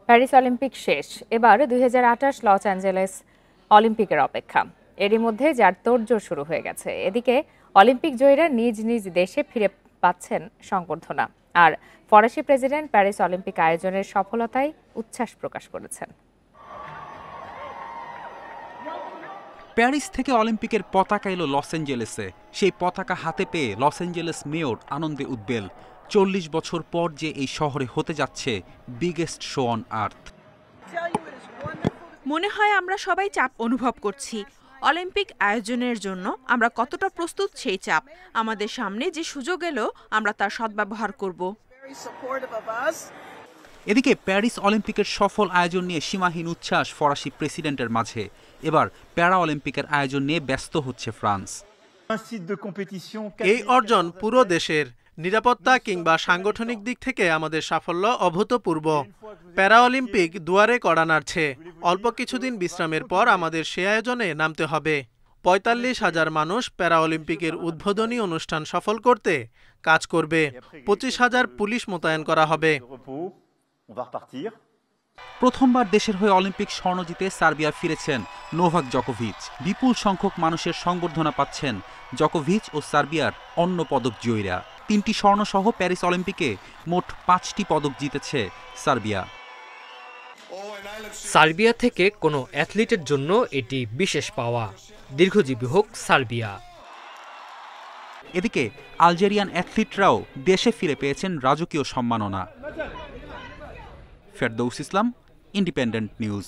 Paris Olympic শেষ, এবার 2028 Los Angeles অলিম্পিকের অপেক্ষা। এরই মধ্যে যার তোড়জোড় শুরু হয়ে গেছে। এদিকে অলিম্পিক জয়ীরা নিজ নিজ দেশে ফিরে পাচ্ছেন সংবর্ধনা, আর ফরাসি প্রেসিডেন্ট প্যারিস অলিম্পিক আয়োজনের সফলতায় উচ্ছ্বাস প্রকাশ করেছেন। প্যারিস থেকে অলিম্পিকের পতাকা এলো লস অ্যাঞ্জেলেসে। সেই পতাকা হাতে পেয়ে লস অ্যাঞ্জেলেস মেয়র আনন্দে উদ্বেল। 40 বছর পর যে এই শহরে হতে যাচ্ছে বিগেস্ট শো অন আর্থ। মনে হয় আমরা সবাই চাপ অনুভব করছি। অলিম্পিক আয়োজনের জন্য আমরা কতটা প্রস্তুত সেই চাপ। আমাদের সামনে যে সুযোগ এলো আমরা তার সদ্ব্যবহার করব। এদিকে প্যারিস অলিম্পিকের সফল আয়োজন নিয়ে সীমাহীন উচ্ছ্বাস ফরাসি প্রেসিডেন্টের মাঝে। এবার প্যারা অলিম্পিকের আয়োজন নিয়ে ব্যস্ত হচ্ছে ফ্রান্স। এই অর্জন পুরো দেশের। নিরাপত্তা কিংবা সাংগঠনিক দিক থেকে আমাদের সাফল্য অভূতপূর্ব। প্যারা অলিম্পিক দুয়ারে কড়া নাড়ছে। অল্প কিছুদিন বিশ্রামের পর আমাদের সে আয়োজনে নামতে হবে। 45,000 মানুষ প্যারা অলিম্পিকের উদ্বোধনী অনুষ্ঠান সফল করতে কাজ করবে। 25,000 পুলিশ মোতায়েন করা হবে। প্রথমবার দেশের হয়ে অলিম্পিক স্বর্ণ জিতে সার্বিয়া ফিরেছেন নোভাক জকোভিচ। বিপুল সংখ্যক মানুষের সংবর্ধনা পাচ্ছেন জকোভিচ ও সার্বিয়ার অন্য পদক জয়ীরা। 3টি স্বর্ণ সহ প্যারিস অলিম্পিকে মোট 5টি পদক জিতেছে সার্বিয়া। সার্বিয়া থেকে কোনো অ্যাথলিটের জন্য এটি বিশেষ পাওয়া। দীর্ঘজীবী হোক সার্বিয়া। এদিকে আলজেরিয়ান অ্যাথলিটরাও দেশে ফিরে পেয়েছেন রাজকীয় সম্মাননা। ফেরদৌস ইসলাম, ইন্ডিপেন্ডেন্ট নিউজ।